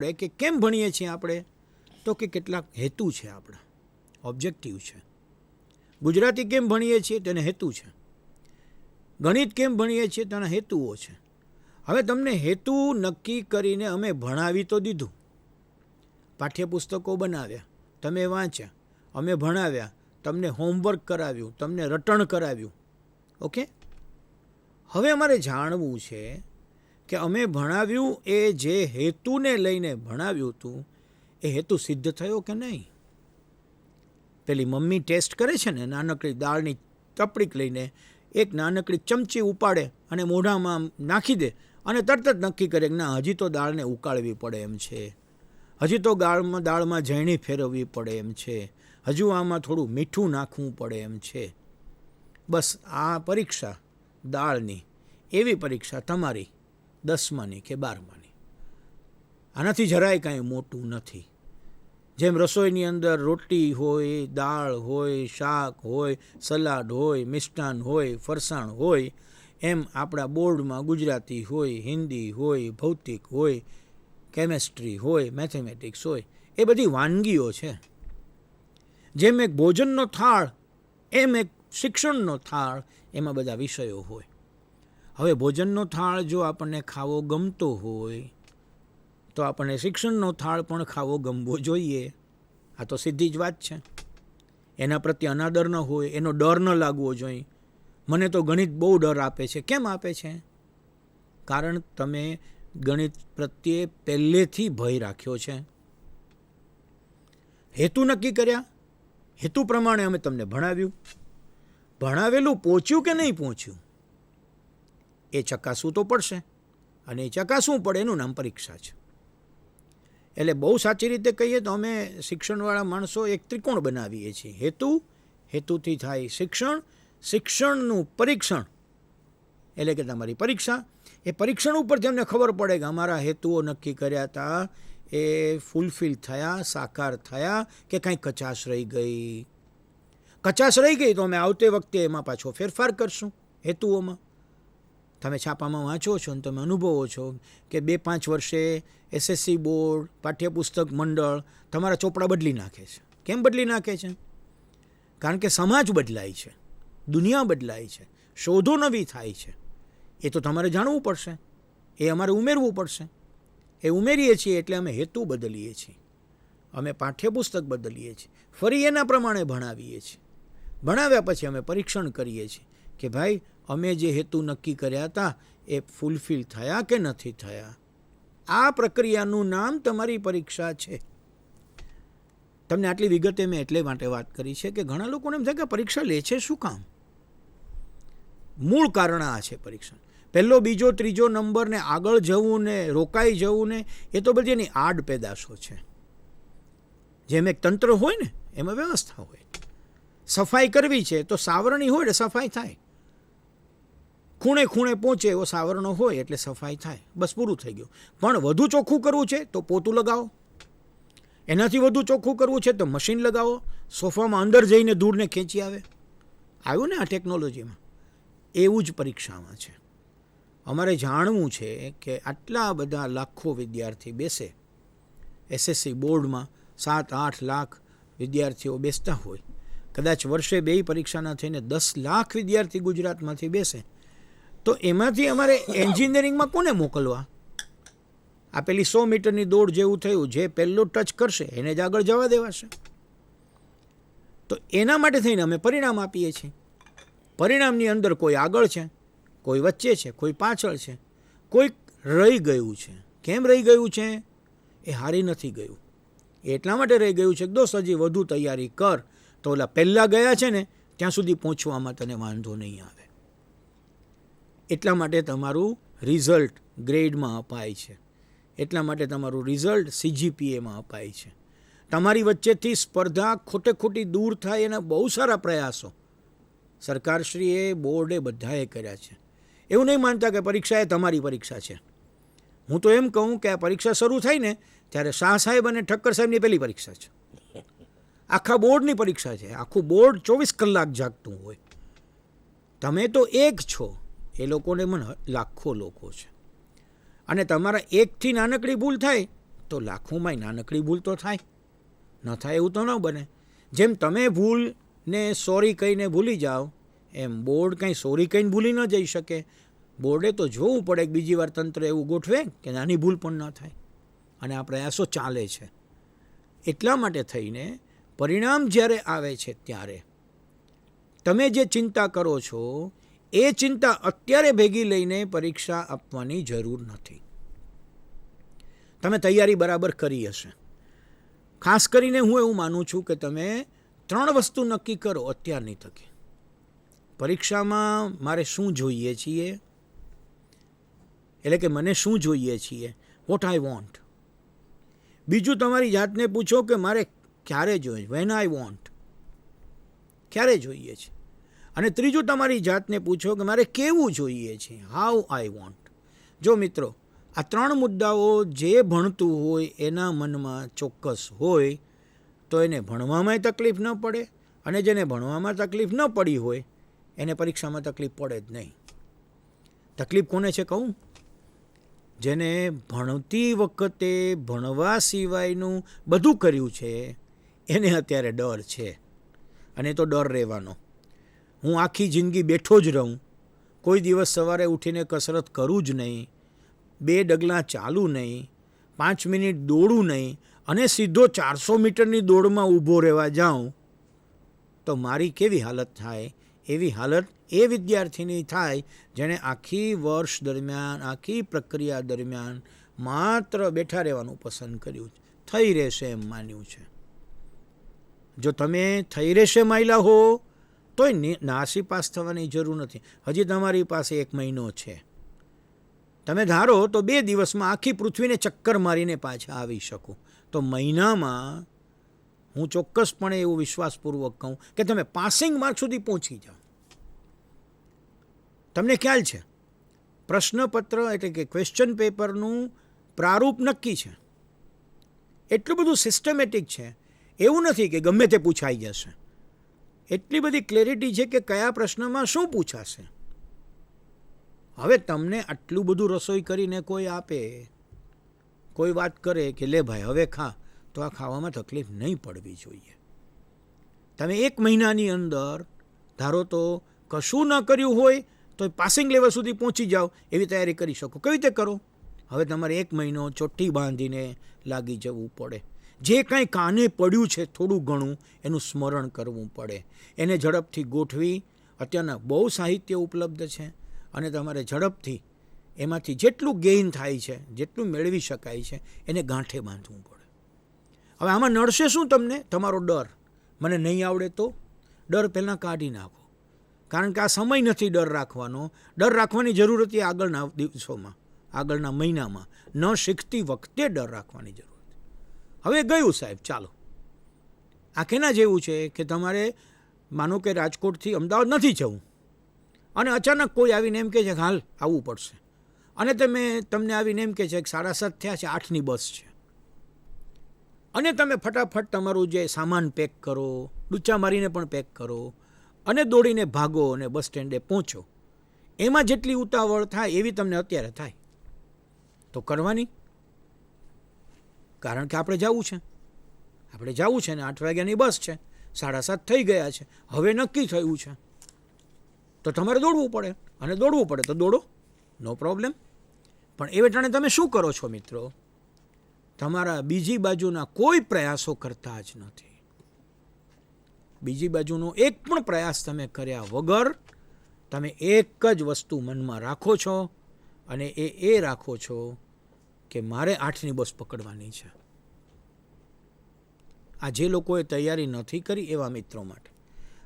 કે કેમ ભણીએ છીએ આપણે, તો કે કેટલાક હેતુ છે, આપણા ઓબ્જેક્ટિવ છે. ગુજરાતી કેમ ભણીએ છીએ તેને હેતુ છે, ગણિત કેમ ભણીએ છીએ તેના હેતુઓ છે. હવે તમને હેતુ નક્કી કરીને અમે ભણાવી તો દીધું, પાઠ્યપુસ્તકો બનાવ્યા, તમે વાંચ્યા, અમે ભણાવ્યા, તમને હોમવર્ક કરાવ્યું, તમને રટણ કરાવ્યું. ઓકે, હવે અમારે જાણવું છે કે અમે ભણાવ્યું એ જે હેતુને લઈને ભણાવ્યું હતું એ હેતુ સિદ્ધ થયો કે નહીં. પેલી મમ્મી ટેસ્ટ કરે છે ને, નાનકડી દાળની ટપડીક લઈને એક નાનકડી ચમચી ઉપાડે અને મોઢામાં નાખી દે અને તરત જ નક્કી કરે કે ના, હજી તો દાળને ઉકાળવી પડે એમ છે, હજી તો દાળમાં ઝેણી ફેરવવી પડે એમ છે, હજુ આમાં થોડું મીઠું નાખવું પડે એમ છે. બસ આ પરીક્ષા દાળની, એવી પરીક્ષા તમારી 10માની કે 12માની. આનાથી જરાય કાંઈ મોટું નથી. જેમ રસોઈની અંદર રોટલી હોય, દાળ હોય, શાક હોય, સલાડ હોય, મિષ્ટાન હોય, ફરસાણ હોય, એમ આપણા બોર્ડમાં ગુજરાતી હોય, હિન્દી હોય, ભૌતિક હોય, કેમેસ્ટ્રી હોય, મેથેમેટિક્સ હોય, એ બધી વાનગીઓ છે. જેમ એક ભોજનનો થાળ એમ એક શિક્ષણનો થાળ, એમાં બધા વિષયો હોય. હવે ભોજનનો થાળ જો આપણને ખાવો ગમતો હોય તો આપણને શિક્ષણનો થાળ પણ ખાવો ગમવો જોઈએ. આ તો સીધી જ વાત છે. એના પ્રત્યે અનાદર ન હોય, એનો ડર ન લાગવો જોઈએ. મને તો ગણિત બહુ ડર આપે છે. કેમ આપે છે? કારણ તમે ગણિત પ્રત્યે પહેલેથી ભય રાખ્યો છે. હેતુ નક્કી કર્યા, હેતુ પ્રમાણે અમે તમને ભણાવ્યું, ભણાવેલું પહોંચ્યું કે નહીં પહોંચ્યું એ ચકાસવું તો પડશે, અને એ ચકાસવું પડે એનું નામ પરીક્ષા છે. એટલે બહુ સાચી રીતે કહીએ તો અમે શિક્ષણવાળા માણસો એક ત્રિકોણ બનાવીએ છીએ. હેતુ, હેતુથી થાય શિક્ષણ, શિક્ષણનું પરીક્ષણ એટલે કે તમારી પરીક્ષા. એ પરીક્ષણ ઉપરથી અમને ખબર પડે કે અમારા હેતુઓ નક્કી કર્યા હતા એ ફૂલફિલ થયા, સાકાર થયા કે કાંઈ કચાશ રહી ગઈ. કચાશ રહી ગઈ તો અમે આવતે વખતે એમાં પાછો ફેરફાર કરશું હેતુઓમાં. તમે છાપામાં વાંચો છો અને તમે અનુભવો છો કે 2-5 વર્ષે SSC બોર્ડ, પાઠ્યપુસ્તક મંડળ તમારા ચોપડા બદલી નાખે છે. કેમ બદલી નાખે છે? કારણ કે સમાજ બદલાય છે, દુનિયા બદલાય છે, શોધો નવી થાય છે. એ તો તમારે જાણવું પડશે, એ અમારે ઉમેરવું પડશે. એ ઉમેરીએ છીએ એટલે અમે હેતુ બદલીએ છીએ, અમે પાઠ્યપુસ્તક બદલીએ છીએ, ફરી એના પ્રમાણે ભણાવીએ છીએ. ભણાવ્યા પછી અમે પરીક્ષણ કરીએ છીએ કે ભાઈ અમે જે હેતુ નક્કી કર્યા હતા એ ફૂલફિલ થયા કે નથી થયા. આ પ્રક્રિયાનું નામ તમારી પરીક્ષા છે. તમને આટલી વિગતે મેં એટલે માટે વાત કરી છે કે ઘણા લોકોને એમ થાય કે પરીક્ષા લે છે શું કામ. મૂળ કારણ આ છે પરીક્ષા. પહેલો, બીજો, ત્રીજો નંબર ને આગળ જવું ને રોકાઈ જવું ને એ તો બધી એની આડ પેદાશો છે. જેમ એક તંત્ર હોય ને એમાં વ્યવસ્થા હોય. સફાઈ કરવી છે તો સાવરણી હોય એટલે સફાઈ થાય, ખૂણે ખૂણે પહોંચે એવો સાવરણો હોય એટલે સફાઈ થાય, બસ પૂરું થઈ ગયું. પણ વધુ ચોખ્ખું કરવું છે તો પોતું લગાવો, એનાથી વધુ ચોખ્ખું કરવું છે તો મશીન લગાવો, સોફામાં અંદર જઈને ધૂળને ખેંચી આવે. આવ્યું ને આ ટેકનોલોજીમાં. એવું જ પરીક્ષામાં છે. અમારે જાણવું છે કે આટલા બધા લાખો વિદ્યાર્થી બેસે SSC બોર્ડમાં, 7-8 લાખ વિદ્યાર્થીઓ બેસતા હોય, કદાચ વર્ષે 2 પરીક્ષાના થઈને 10 લાખ વિદ્યાર્થી ગુજરાતમાંથી બેસે, તો એમાંથી અમારે એન્જિનિયરિંગમાં કોને મોકલવા? આ પેલી 100 મીટરની દોડ જેવું થયું, જે પહેલો ટચ કરશે એને જ આગળ જવા દેવાશે. તો એના માટે થઈને અમે પરિણામ આપીએ છીએ. પરિણામની અંદર કોઈ આગળ છે, કોઈ વચ્ચે છે, કોઈ પાછળ છે, કોઈ રહી ગયું છે. કેમ રહી ગયું છે? એ હારી નથી ગયું, એટલા માટે રહી ગયું છે કે દોસ્ત હજી વધુ તૈયારી કર તો ઓલા પહેલાં ગયા છે ને ત્યાં સુધી પહોંચવામાં તને વાંધો નહીં આવે. એટલા માટે તમારું રિઝલ્ટ ગ્રેડમાં અપાય છે, એટલા માટે તમારું રિઝલ્ટ CGPAમાં અપાય છે. તમારી વચ્ચેથી સ્પર્ધા ખોટે ખોટી દૂર થાય એના બહુ સારા પ્રયાસો સરકારશ્રીએ, બોર્ડે બધાએ કર્યા છે. એવું નહીં માનતા કે પરીક્ષા એ તમારી પરીક્ષા છે. હું તો એમ કહું કે આ પરીક્ષા શરૂ થાય ને ત્યારે શાહ સાહેબ અને ઠક્કર સાહેબની પહેલી પરીક્ષા છે. આખા બોર્ડની પરીક્ષા છે. આખું બોર્ડ 24 કલાક જાગતું હોય. તમે તો એક છો, એ લોકોને મને લાખો લોકો છે. અને તમારા એકથી નાનકડી ભૂલ થાય તો લાખોમાંય નાનકડી ભૂલ તો થાય. ન થાય એવું તો ન બને. જેમ તમે ભૂલને સોરી કહીને ભૂલી જાઓ, એમ બોર્ડ કંઈ સોરી કહીને ભૂલી ન જઈ શકે. બોર્ડે તો જોવું પડે કે બીજી વાર તંત્ર એવું ગોઠવે કે નાની ભૂલ પણ ન થાય. અને આ પ્રયાસો ચાલે છે. એટલા માટે થઈને પરિણામ જ્યારે આવે છે ત્યારે તમે જે ચિંતા કરો છો એ ચિંતા અત્યારે ભેગી લઈને પરીક્ષા આપવાની જરૂર નથી. તમે તૈયારી બરાબર કરી હશે. ખાસ કરીને હું એવું માનું છું કે તમે 3 વસ્તુ નક્કી કરો અત્યારની તકે. પરીક્ષામાં મારે શું જોઈએ છીએ, એટલે કે મને શું જોઈએ છીએ, વોટ આઈ વોન્ટ. બીજું તમારી જાતને પૂછો કે મારે ક્યારે જોઈએ, વેન આઈ વોન્ટ, ક્યારે જોઈએ છે. અને ત્રીજું તમારી જાતને પૂછો કે મારે કેવું જોઈએ છે, હાઉ આઈ વોન્ટ. જો મિત્રો આ 3 મુદ્દાઓ જે ભણતું હોય એના મનમાં ચોક્કસ હોય તો એને ભણવામાં તકલીફ ન પડે, અને જેને ભણવામાં તકલીફ ન પડી હોય એને પરીક્ષામાં તકલીફ પડે જ નહીં. તકલીફ કોને છે કહું? જેને ભણતી વખતે ભણવા સિવાયનું બધું કર્યું છે એને અત્યારે ડર છે. અને તો ડર રહેવાનો. હું આખી જિંદગી બેઠો જ રહું, કોઈ દિવસ સવારે ઉઠીને કસરત કરું જ નહીં, 2 ડગલાં ચાલું નહીં, 5 મિનિટ દોડું નહીં, અને સીધો 400 મીટરની દોડમાં ઊભો રહેવા જાઉં તો મારી કેવી હાલત થાય? એવી હાલત એ વિદ્યાર્થીની થાય જેણે આખી વર્ષ દરમિયાન, આખી પ્રક્રિયા દરમિયાન માત્ર બેઠા રહેવાનું પસંદ કર્યું, થઈ રહેશે એમ માન્યું છે. જો તમે થઈ રહેશે માયલા હો તોય નાસી પાસ થવાની જરૂર નથી. હજી તમારી પાસે 1 મહિનો છે. તમે ધારો તો 2 દિવસમાં આખી પૃથ્વીને ચક્કર મારીને પાછા આવી શકો. તો મહિનામાં હું ચોક્કસપણે એવું વિશ્વાસપૂર્વક કહું કે તમે પાસિંગ માર્ક સુધી પહોંચી જાઓ. તમને ખ્યાલ છે પ્રશ્નપત્ર એટલે કે ક્વેશ્ચન પેપરનું પ્રારૂપ નક્કી છે, એટલું બધું સિસ્ટમેટિક છે. એવું નથી કે ગમે તે પૂછાઈ જશે. એટલી બધી ક્લેરિટી છે કે કયા પ્રશ્નમાં શું પૂછાશે. હવે તમને આટલું બધું રસોઈ કરીને કોઈ આપે, કોઈ વાત કરે કે લે ભાઈ હવે ખા, તો આ ખાવામાં તકલીફ નહીં પડવી જોઈએ. તમે 1 મહિનાની અંદર ધારો તો કશું ન કર્યું હોય તો પાસિંગ લેવલ સુધી પહોંચી જાઓ એવી તૈયારી કરી શકો. કેવી રીતે કરો? હવે તમારે 1 મહિનો ચોટ્ટી બાંધીને લાગી જવું પડે. જે કાંઈ કાને પડ્યું છે થોડું ઘણું એનું સ્મરણ કરવું પડે, એને ઝડપથી ગોઠવી. અત્યારના બહુ સાહિત્ય ઉપલબ્ધ છે અને તમારે ઝડપથી એમાંથી જેટલું ગેઇન થાય છે, જેટલું મેળવી શકાય છે એને ગાંઠે બાંધવું પડે. હવે આમાં નડશે શું તમને? તમારો ડર. મને નહીં આવડે તો ડર પહેલાં કાઢી નાખો. કારણ કે આ સમય નથી ડર રાખવાનો. ડર રાખવાની જરૂર હતી આગળના દિવસોમાં, આગળના મહિનામાં. ન શીખતી વખતે ડર રાખવાની જરૂર. હવે ગયું સાહેબ, ચાલો. આ કેના જેવું છે કે તમારે માનો કે રાજકોટથી અમદાવાદ નથી જવું અને અચાનક કોઈ આવીને એમ કહે છે કે હાલ આવવું પડશે, અને તમને આવીને એમ કહે છે કે 7:30 થયા છે, 8ની બસ છે, અને તમે ફટાફટ તમારું જે સામાન પેક કરો, ડૂચા મારીને પણ પેક કરો અને દોડીને ભાગો અને બસ સ્ટેન્ડે પહોંચો. એમાં જેટલી ઉતાવળ થાય એવી તમને અત્યારે થાય તો કરવાની. કારણ કે આપણે જવું છે ને 8 વાગ્યાની બસ છે, 7:30 થઈ ગયા છે, હવે નક્કી થયું છે તો તમારે દોડવું પડે. અને દોડવું પડે તો દોડો, નો પ્રોબ્લેમ. પણ એ વેટાણે તમે શું કરો છો મિત્રો? તમારા બીજી બાજુના કોઈ પ્રયાસો કરતા જ નથી. બીજી બાજુનો એક પણ પ્રયાસ તમે કર્યા વગર તમે એક જ વસ્તુ મનમાં રાખો છો, અને એ રાખો છો કે મારે 8ની બસ પકડવાની છે. આ જે લોકોએ તૈયારી નથી કરી એવા મિત્રો માટે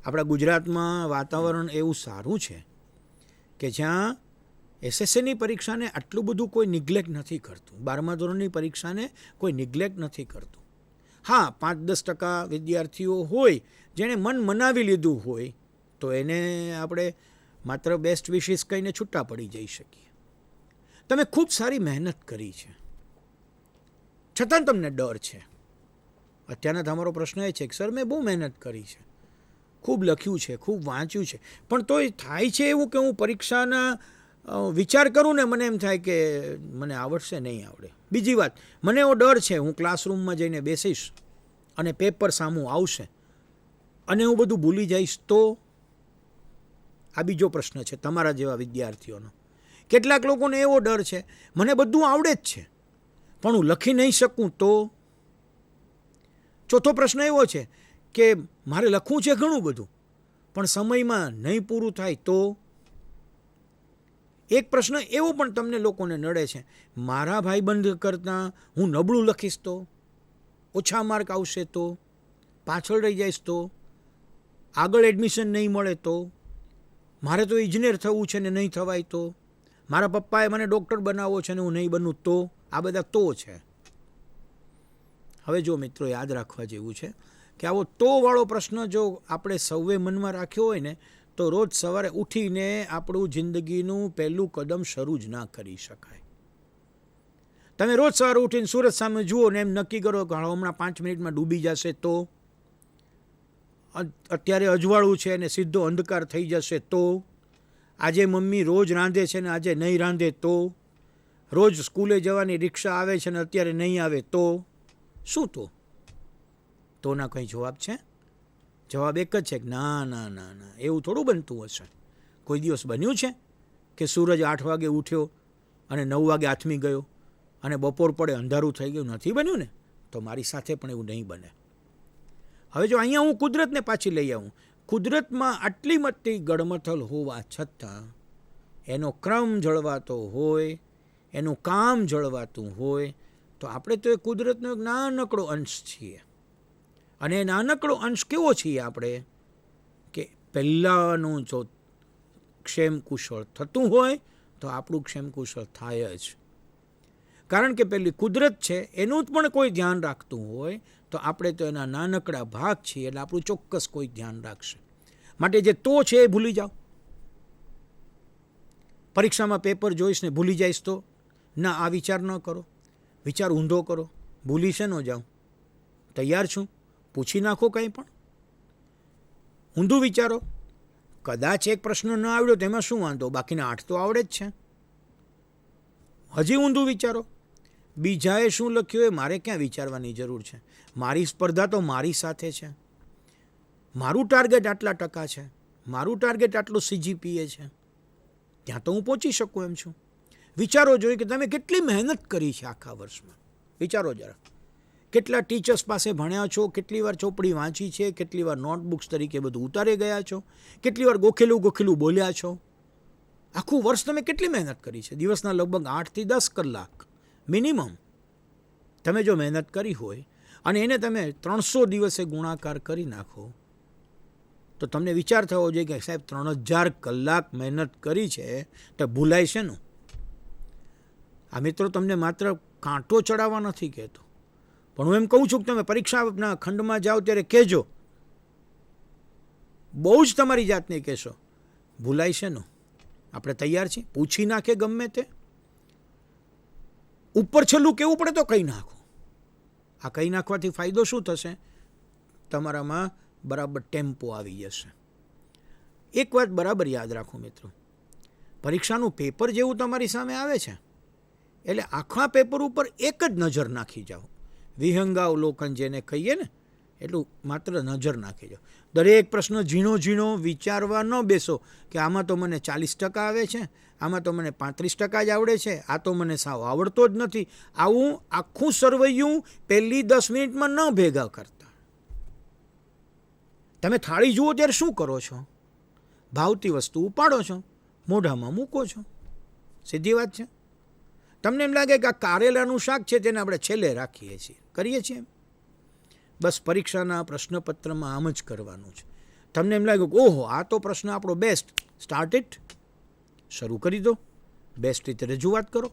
આપણા ગુજરાતમાં વાતાવરણ એવું સારું છે કે જ્યાં એસએસસીની પરીક્ષાને આટલું બધું કોઈ નિગ્લેક્ટ નથી કરતું. 12મા ધોરણની પરીક્ષાને કોઈ નિગ્લેક્ટ નથી કરતું. હા, 5-10% વિદ્યાર્થીઓ હોય જેણે મન મનાવી લીધું હોય તો એને આપણે માત્ર બેસ્ટ વિશિસ કહીને છૂટા પડી જઈ શકીએ. તમે ખૂબ સારી મહેનત કરી છે, છતાં તમને ડર છે. અત્યારના તમારો પ્રશ્ન એ છે કે સર મેં બહુ મહેનત કરી છે, ખૂબ લખ્યું છે, ખૂબ વાંચ્યું છે, પણ તોય થાય છે એવું કે હું પરીક્ષાના વિચાર કરું ને મને એમ થાય કે મને આવડશે નહીં આવડે. બીજી વાત, મને એવો ડર છે હું ક્લાસરૂમમાં જઈને બેસીશ અને પેપર સામું આવશે અને હું બધું ભૂલી જઈશ તો? આ બીજો પ્રશ્ન છે તમારા જેવા વિદ્યાર્થીઓનો. કેટલાક લોકોને એવો ડર છે મને બધું આવડે જ છે પણ હું લખી નહીં શકું તો? ચોથો પ્રશ્ન એવો છે કે મારે લખવું છે ઘણું બધું પણ સમયમાં નહીં પૂરું થાય તો? એક પ્રશ્ન એવો પણ તમને લોકોને નડે છે, મારા ભાઈબંધ કરતાં હું નબળું લખીશ તો? ઓછા માર્ક આવશે તો? પાછળ રહી જઈશ તો? આગળ એડમિશન નહીં મળે તો? મારે તો ઇજનેર થવું છે ને નહીં થવાય તો? મારા પપ્પાએ મને ડૉક્ટર બનાવવો છે ને હું નહીં બનું તો? આ બધા તો છે. હવે જો મિત્રો યાદ રાખવા જેવું છે કે આવો તો વાળો પ્રશ્ન જો આપણે સૌએ મનમાં રાખ્યો હોય ને તો રોજ સવારે ઉઠીને આપણું જિંદગીનું પહેલું કદમ શરૂ જ ના કરી શકાય. તમે રોજ સવારે ઉઠીને સૂરજ સામે જુઓ ને એમ નક્કી કરો કે હમણાં 5 મિનિટમાં ડૂબી જશે તો? અત્યારે અજવાળું છે અને સીધો અંધકાર થઈ જશે તો? આજે મમ્મી રોજ રાંધે છે ને આજે નહીં રાંધે તો? રોજ સ્કૂલે જવાની રિક્ષા આવે છે ને અત્યારે નહીં આવે તો? શું તો? તોના કંઈ જવાબ છે? જવાબ એક જ છે કે ના ના ના ના, એવું થોડું બનતું હશે. કોઈ દિવસ બન્યું છે કે સૂરજ 8 વાગે ઉઠ્યો અને 9 વાગે આથમી ગયો અને બપોર પડે અંધારું થઈ ગયું? નથી બન્યું ને. તો મારી સાથે પણ એવું નહીં બને. હવે જો અહીંયા હું કુદરતને પાછી લઈ આવું, કુદરતમાં આટલી મોટી ગડમથલ હોવા છતાં એનો ક્રમ જળવાતો હોય, એનું કામ જળવાતું હોય તો આપણે તો એ કુદરતનો એક નાનકડો અંશ છીએ. અને એ નાનકડો અંશ કેવો છીએ આપણે કે પહેલાંનું જો ક્ષેમ કુશળ થતું હોય તો આપણું ક્ષેમ કુશળ થાય જ. કારણ કે પેલી કુદરત છે એનું જ પણ કોઈ ધ્યાન રાખતું હોય તો આપણે તો એના નાનકડા ભાગ છીએ એટલે આપણું ચોક્કસ કોઈ ધ્યાન રાખશે. માટે જે તો છે એ ભૂલી જાઓ. પરીક્ષામાં પેપર જોઈશ ને ભૂલી જઈશ તો? ના, આ વિચાર ન કરો. વિચાર ઊંધો કરો. ભૂલી છે ન જાઉં, તૈયાર છું, પૂછી નાખો કંઈ પણ. ઊંધું વિચારો. કદાચ એક પ્રશ્ન ન આવડ્યો તેમાં શું વાંધો, બાકીના 8 તો આવડે જ છે. હજી ઊંધું વિચારો. બીજાએ શું લખ્યું એ મારે ક્યાં વિચારવાની જરૂર છે? મારી સ્પર્ધા તો મારી સાથે છે. મારું ટાર્ગેટ આટલા ટકા છે, મારું ટાર્ગેટ આટલું CGPA છે, ત્યાં તો હું પહોંચી શકું એમ છું. વિચારો જોઈએ કે તમે કેટલી મહેનત કરી છે આખા વર્ષમાં. વિચારો જરા. કેટલા ટીચર્સ પાસે ભણ્યા છો, કેટલી વાર ચોપડી વાંચી છે, કેટલી વાર નોટબુક્સ તરીકે બધું ઉતારી ગયા છો, કેટલી વાર ગોખેલું બોલ્યા છો. આખું વર્ષ તમે કેટલી મહેનત કરી છે? દિવસના લગભગ 8 થી 10 કલાક મિનિમમ તમે જો મહેનત કરી હોય અને એને તમે 300 દિવસે ગુણાકાર કરી નાખો તો તમને વિચાર થવો જોઈએ કે સાહેબ 3000 કલાક મહેનત કરી છે તો ભૂલાય છે નું? આ મિત્રો તમને માત્ર કાંટો ચડાવવા નથી કહેતો, પણ હું એમ કહું છું કે તમે પરીક્ષાના ખંડમાં જાઓ ત્યારે કહેજો, બહુ જ તમારી જાતને કહેશો ભૂલાય છે નું? આપણે તૈયાર છીએ? પૂછી નાખે ગમે તે. ઉપર છેલ્લું કેવું પડે તો કહી નાખો. આ કહી નાખવાથી ફાયદો શું થશે? તમારામાં બરાબર ટેમ્પો આવી જશે. એક વાત બરાબર યાદ રાખો મિત્રો, પરીક્ષાનું પેપર જેવું તમારી સામે આવે છે એટલે આખા પેપર ઉપર એક જ નજર નાખી જાઓ. વિહંગાવલોકન જેને કહીએ ને એટલું માત્ર નજર નાખી જાઓ. દરેક પ્રશ્ન ઝીણો ઝીણો વિચારવા ન બેસો કે આમાં તો મને 40% આવે છે, આમાં તો મને 35% જ આવડે છે, આ તો મને સાવ આવડતો જ નથી. આવું આખું સરવૈયું પહેલી 10 મિનિટમાં ન ભેગા કરતા. તમે થાળી જુઓ ત્યારે શું કરો છો? ભાવતી વસ્તુ ઉપાડો છો, મોઢામાં મૂકો છો. સીધી વાત છે. તમને એમ લાગે કે આ કારેલાનું શાક છે તેને આપણે છેલ્લે રાખીએ છીએ, કરીએ છીએ એમ? બસ પરીક્ષાના પ્રશ્નપત્રમાં આમ જ કરવાનું છે. તમને એમ લાગે કે ઓહો આ તો પ્રશ્ન આપણો બેસ્ટ, સ્ટાર્ટ ઇટ, શરૂ કરી દો, બેસ્ટ રીતે રજૂઆત કરો.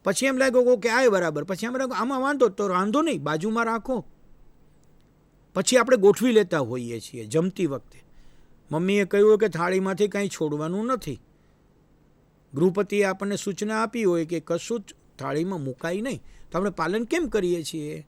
પછી એમ લાગ્યો કે આ બરાબર, પછી એમ લાગ્યો આમાં વાંધો તો વાંધો નહીં, બાજુમાં રાખો. પછી આપણે ગોઠવી લેતા હોઈએ છીએ જમતી વખતે. મમ્મીએ કહ્યું કે થાળીમાંથી કંઈ છોડવાનું નથી, ગૃહપતિએ આપણને સૂચના આપી હોય કે કશું જ થાળીમાં મુકાય નહીં, તો આપણે પાલન કેમ કરીએ છીએ?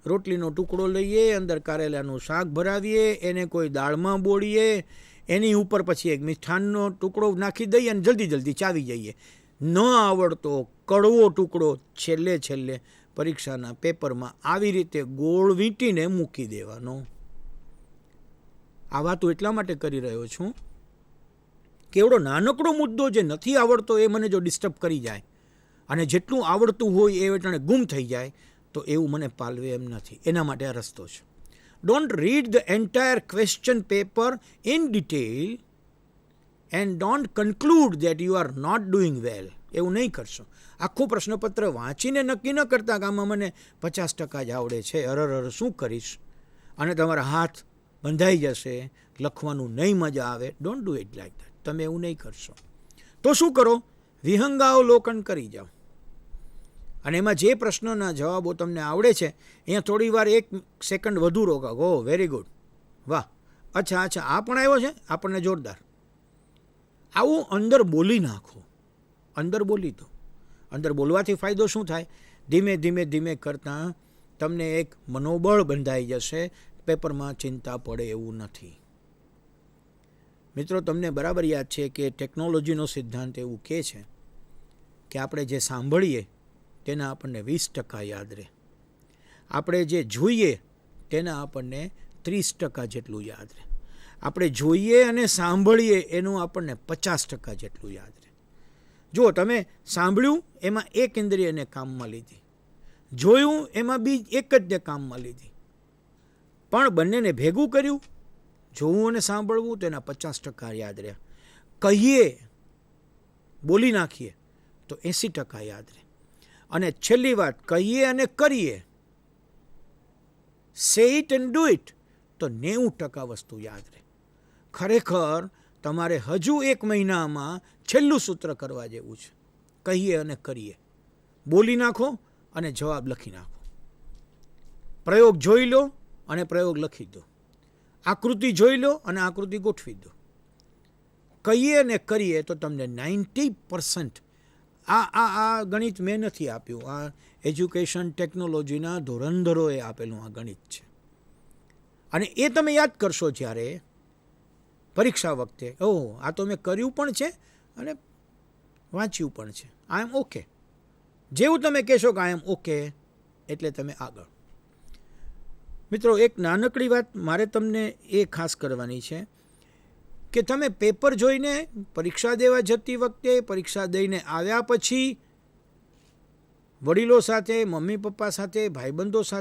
રોટલીનો ટુકડો લઈએ, અંદર કારેલાનું શાક ભરાવીએ, એને કોઈ દાળમાં બોળીએ, એની ઉપર પછી એક મીઠાનનો ટુકડો નાખી દઈએ અને જલ્દી ચાવી જઈએ. ન આવડતો કડવો ટુકડો છેલ્લે પરીક્ષાના પેપરમાં આવી રીતે ગોળ વીંટીને મૂકી દેવાનો. આ વાતો એટલા માટે કરી રહ્યો છું કે એવડો નાનકડો મુદ્દો જે નથી આવડતો એ મને જો ડિસ્ટર્બ કરી જાય અને જેટલું આવડતું હોય એ વેટાણે ગુમ થઈ જાય તો એવું મને પાલવે એમ નથી. એના માટે આ રસ્તો છે. Don't read the entire question paper in detail and don't conclude that you are not doing well. એવું નહીં કરશો. આખું પ્રશ્નપત્ર વાંચીને નક્કી ન કરતા કે આમાં મને 50% જ આવડે છે, અરર શું કરીશ, અને તમારા હાથ બંધાઈ જશે, લખવાનું નહીં મજા આવે. Don't do it like that. તમે એવું નહીં કરશો. તો શું કરો? વિહંગાવલોકન કરી જાઓ અને એમાં જે પ્રશ્નના જવાબો તમને આવડે છે અહીંયા થોડી વાર 1 સેકન્ડ વધુ રોકાવો. ગો વેરી ગુડ, વાહ, અચ્છા આ પણ આવ્યો છે, આપણને જોરદાર. આવું અંદર બોલી નાખો. અંદર બોલી દો. અંદર બોલવાથી ફાયદો શું થાય? ધીમે કરતાં તમને એક મનોબળ બંધાઈ જશે. પેપરમાં ચિંતા પડે એવું નથી. મિત્રો, તમને બરાબર યાદ છે કે ટેકનોલોજીનો સિદ્ધાંત એવું કહે છે કે આપણે જે સાંભળીએ તેના આપણને 20% યાદ રહે. આપણે જે જોઈએ તેના આપણને 30% જેટલું યાદ રહે. આપણે જોઈએ અને સાંભળીએ એનું આપણને 50% જેટલું યાદ રહે. જો તમે સાંભળ્યું એમાં એક ઇન્દ્રિયને કામમાં લીધી, જોયું એમાં એક જ કામમાં લીધી, પણ બંનેને ભેગું કર્યું, જોવું અને સાંભળવું, તો એના 50% યાદ રહ્યા. કહીએ, બોલી નાખીએ તો 80% યાદ રહે. અને છેલ્લી વાત, કહીએ અને કરીએ, સે ઇટ એન્ડ ડુ ઇટ, તો 90% વસ્તુ યાદ રહે. ખરેખર તમારે હજુ 1 મહિનામાં છેલ્લું સૂત્ર કરવા જેવું છે. કહીએ અને કરીએ, બોલી નાખો અને જવાબ લખી નાખો. પ્રયોગ જોઈ લો અને પ્રયોગ લખી દો. આકૃતિ જોઈ લો અને આકૃતિ ગોઠવી દો. કહીએ અને કરીએ તો તમને 90%. આ ગણિત મેં નથી આપ્યું, આ એજ્યુકેશન ટેકનોલોજીના ધોરણધરોએ આપેલું આ ગણિત છે. અને એ તમે યાદ કરશો જ્યારે પરીક્ષા વખતે, ઓહ, આ તો મેં કર્યું પણ છે અને વાંચ્યું પણ છે, આઈ એમ ઓકે. જેવું તમે કહેશો કે આઈ એમ ઓકે એટલે તમે આગળ. મિત્રો, એક નાનકડી વાત મારે તમને એ ખાસ કરવાની છે કે તમે પેપર જોઈને પરીક્ષા દેવા જતી વખતે, પરીક્ષા દઈને આવ્યા પછી વડીલો સાથે, મમ્મી પપ્પા સાથે, ભાઈબંધો સાથે